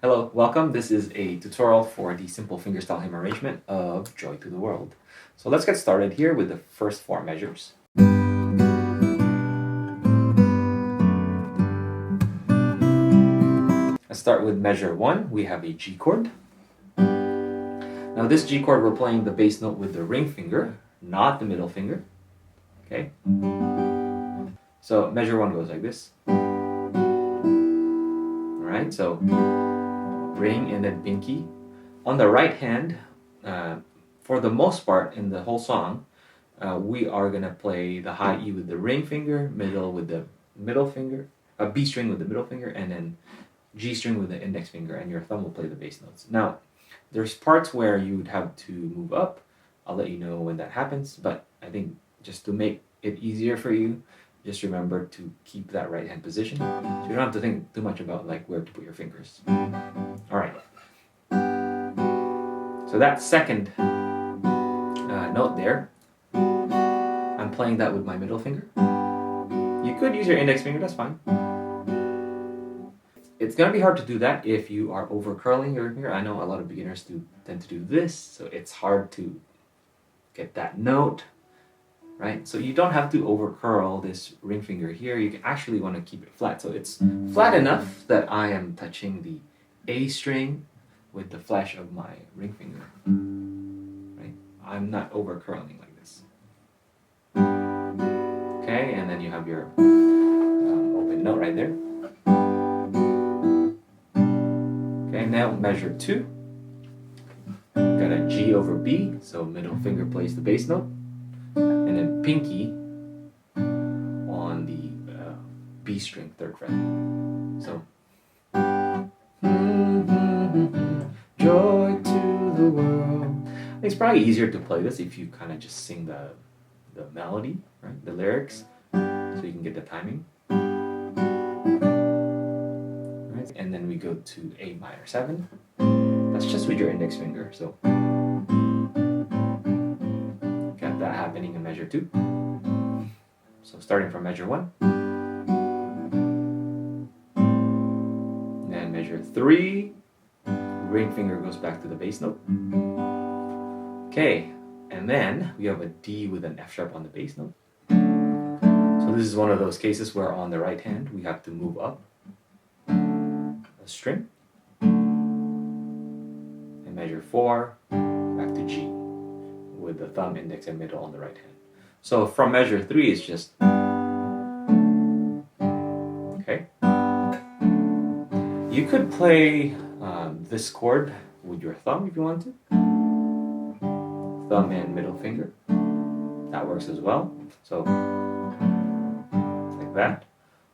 Hello, welcome. This is a tutorial for the simple fingerstyle hymn arrangement of Joy to the World. So let's get started here with the first four measures. Let's start with measure 1. We have a G chord. Now this G chord, we're playing the bass note with the ring finger, not the middle finger. Okay? So measure 1 goes like this. Alright, so ring and then pinky. On the right hand, for the most part in the whole song, we are going to play the high E with the ring finger, middle with the middle finger, B string with the middle finger, and then G string with the index finger, and your thumb will play the bass notes. Now, there's parts where you would have to move up. I'll let you know when that happens, but I think just to make it easier for you, just remember to keep that right hand position. So you don't have to think too much about like where to put your fingers. All right. So that second note there, I'm playing that with my middle finger. You could use your index finger, that's fine. It's going to be hard to do that if you are over curling your finger. I know a lot of beginners tend to do this, so it's hard to get that note. Right? So you don't have to over curl this ring finger here. You can actually want to keep it flat. So it's flat enough that I am touching the A string with the flash of my ring finger. Right? I'm not over curling like this. Okay, and then you have your open note right there. Okay, now measure 2. Got a G over B, so middle finger plays the bass note. And then pinky on the B string, 3rd fret. So, joy to the world. It's probably easier to play this if you kind of just sing the melody, right? The lyrics, so you can get the timing. Right? And then we go to A minor 7. That's just with your index finger. So. That happening in measure 2. So starting from measure 1. Then measure 3. Ring finger goes back to the bass note. Okay, and then we have a D with an F sharp on the bass note. So this is one of those cases where on the right hand we have to move up a string. And measure 4, back to G, with the thumb, index, and middle on the right hand. So from measure 3 it's just okay. You could play this chord with your thumb if you want to. Thumb and middle finger. That works as well. So like that.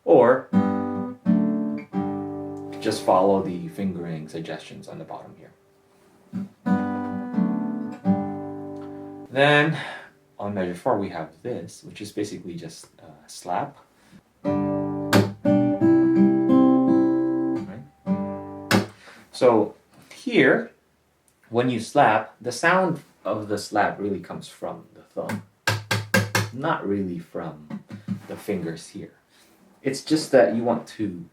Or just follow the fingering suggestions on the bottom here. Then on measure 4 we have this, which is basically just slap. Right? So here, when you slap, the sound of the slap really comes from the thumb, not really from the fingers here. It's just that you want to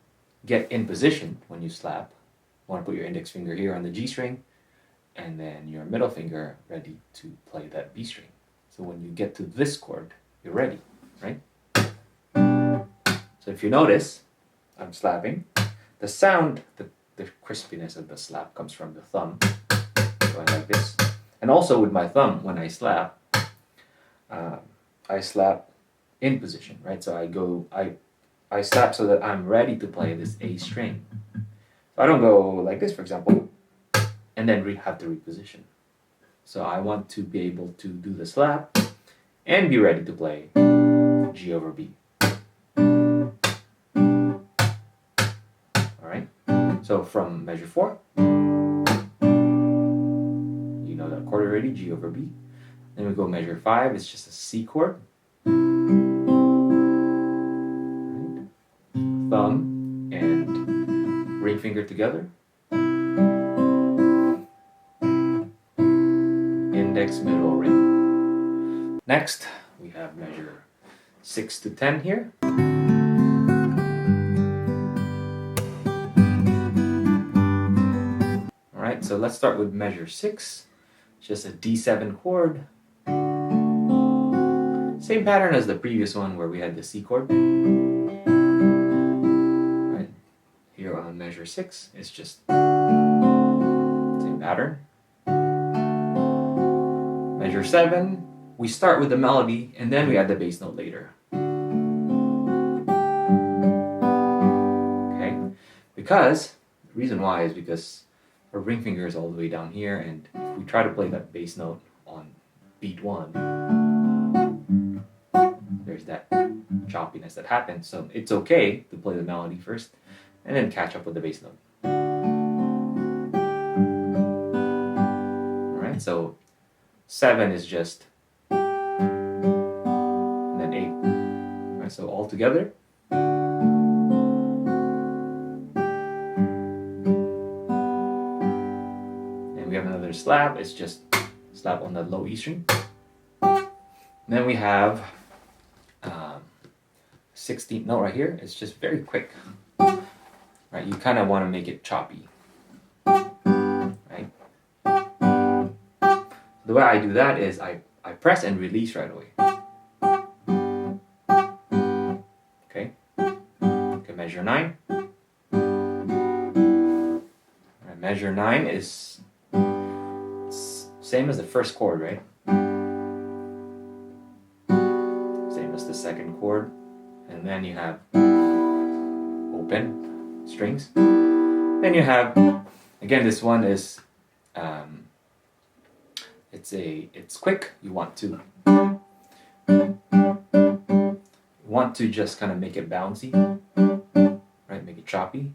get in position when you slap. You want to put your index finger here on the G string, and then your middle finger ready to play that B string. So when you get to this chord, you're ready, right? So if you notice, I'm slapping. The sound, the crispiness of the slap comes from the thumb, going like this. And also with my thumb, when I slap in position, right? So I slap so that I'm ready to play this A string. So I don't go like this, for example, and then have to reposition. So I want to be able to do the slap and be ready to play G over B. Alright? So from measure 4, you know the chord already, G over B. Then we go measure 5, it's just a C chord. Right? Thumb and ring finger together. Index, middle, ring. Next, we have measure 6 to 10 here. Alright, so let's start with measure 6. Just a D7 chord. Same pattern as the previous one where we had the C chord. Right. Here on measure 6, it's just same pattern. Measure 7, we start with the melody and then we add the bass note later. Okay? Because, the reason why is because our ring finger is all the way down here, and if we try to play that bass note on beat 1, there's that choppiness that happens. So it's okay to play the melody first and then catch up with the bass note. Alright, so 7 is just, and then 8. Alright, so all together. And we have another slap, it's just slap on the low E string. And then we have 16th note right here. It's just very quick. Right, you kind of want to make it choppy. Right? The way I do that is I press and release right away. Okay? Okay, measure 9. Right, measure 9 is same as the first chord, right? Same as the second chord. And then you have open strings. Then you have, again, this one is it's quick. You want to just kind of make it bouncy, right? Make it choppy.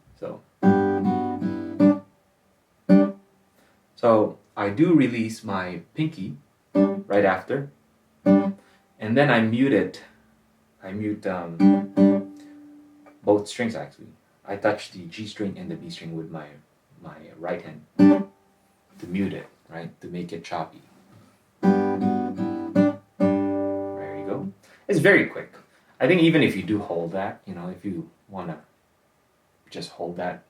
So I do release my pinky right after, and then I mute it. I mute both strings actually. I touch the G string and the B string with my right hand to mute it, right? To make it choppy. There you go. It's very quick. I think even if you do hold that, you know, if you want to just hold that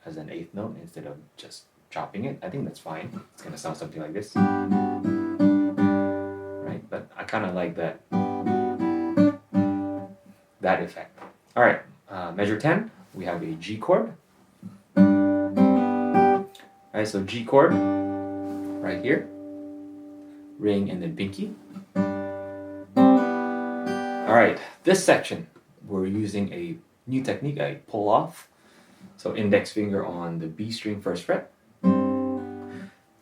as an 8th note instead of just chopping it, I think that's fine. It's going to sound something like this. Right? But I kind of like that effect. All right, measure 10, we have a G chord. All right, so G chord right here, ring and then pinky. All right, this section, we're using a new technique, a pull off. So index finger on the B string 1st fret.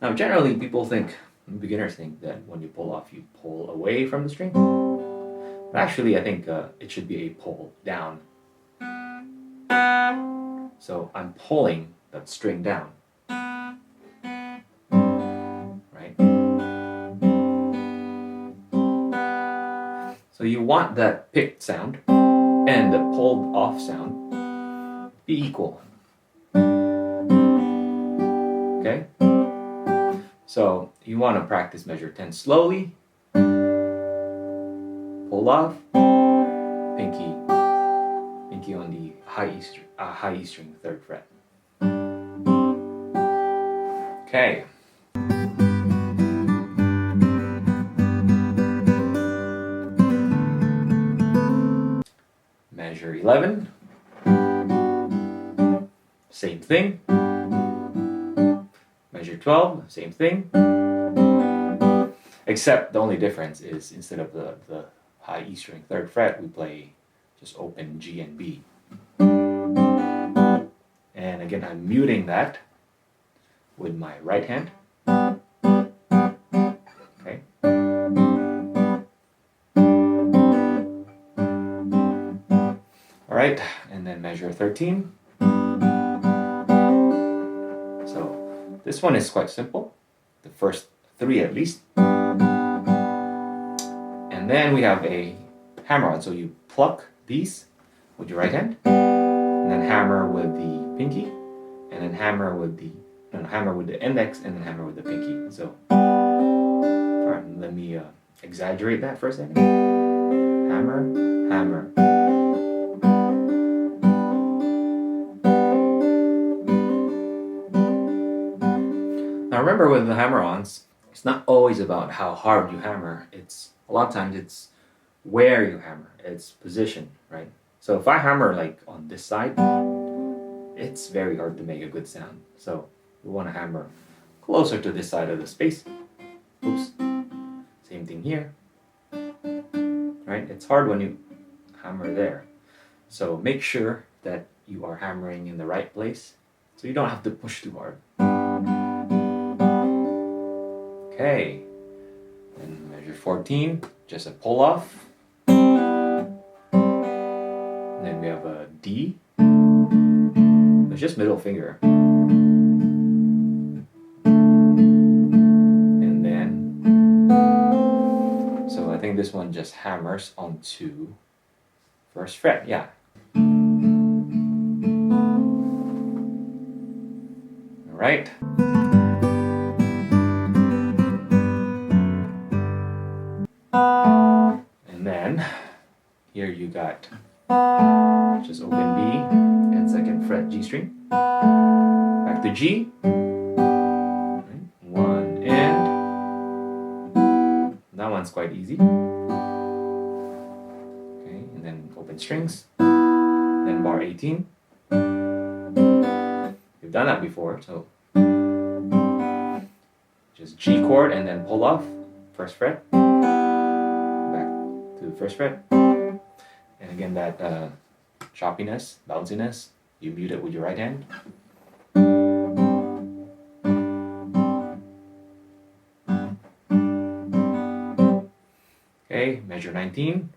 Now generally people think, beginners think that when you pull off, you pull away from the string. But actually, I think it should be a pull down. So I'm pulling that string down. Right? So you want that picked sound and the pulled off sound be equal. Okay? So you want to practice measure 10 slowly. Pull off, pinky on the high E string 3rd fret. Okay. Measure 11. Same thing. Measure 12, same thing. Except the only difference is instead of the high E string 3rd fret, we play just open G and B. And again, I'm muting that with my right hand. Okay. All right, and then measure 13. So this one is quite simple, the first 3 at least. And then we have a hammer on, so you pluck these with your right hand, and then hammer with the pinky, and then hammer with the index, and then hammer with the pinky. So, all right, let me exaggerate that for a second. Hammer, hammer. remember with the hammer-ons, it's not always about how hard you hammer. It's a lot of times it's where you hammer, its position, right? So if I hammer like on this side, it's very hard to make a good sound. So we want to hammer closer to this side of the space. Oops. Same thing here, right? It's hard when you hammer there. So make sure that you are hammering in the right place so you don't have to push too hard. Okay, and measure 14, just a pull off. And then we have a D. It's just middle finger. And then, so I think this one just hammers onto first fret, yeah. All right. And then here you got just open B and second fret G string. Back to G. One and that one's quite easy. Okay, and then open strings. Then bar 18. We've done that before, so just G chord and then pull off first fret. To the first fret, and again that choppiness, bounciness, you mute it with your right hand. Okay, measure 19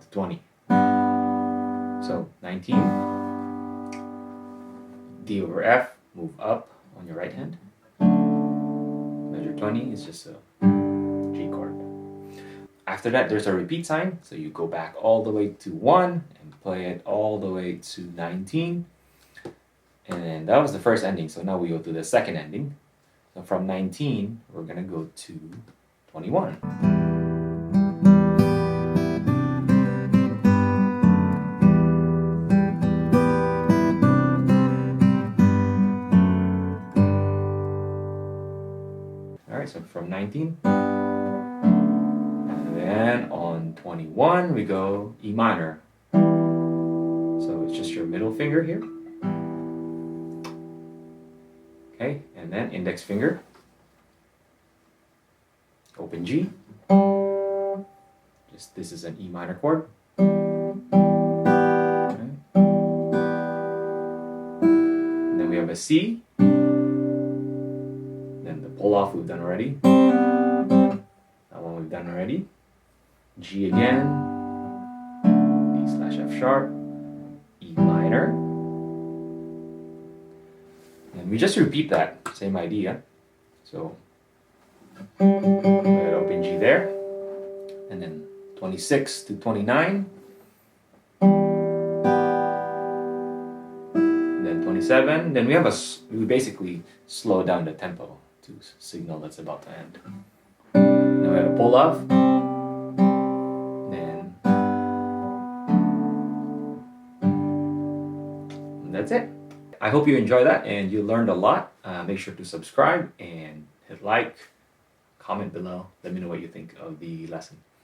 to 20. So 19, D over F, move up on your right hand. Measure 20 is just a G chord. After that, there's a repeat sign, so you go back all the way to 1 and play it all the way to 19. And that was the first ending, so now we go to the second ending. So from 19, we're going to go to 21. All right, so from 19. And on 21, we go E minor. So it's just your middle finger here. Okay, and then index finger. Open G. Just this is an E minor chord. Okay. And then we have a C. Then the pull off we've done already. That one we've done already. G again, D slash F sharp, E minor, and we just repeat that same idea. So open G there, and then 26 to 29, then 27. Then we basically slow down the tempo to signal that's about to end. Then we have a pull off. That's it. I hope you enjoy that and you learned a lot. Make sure to subscribe and hit like, comment below. Let me know what you think of the lesson.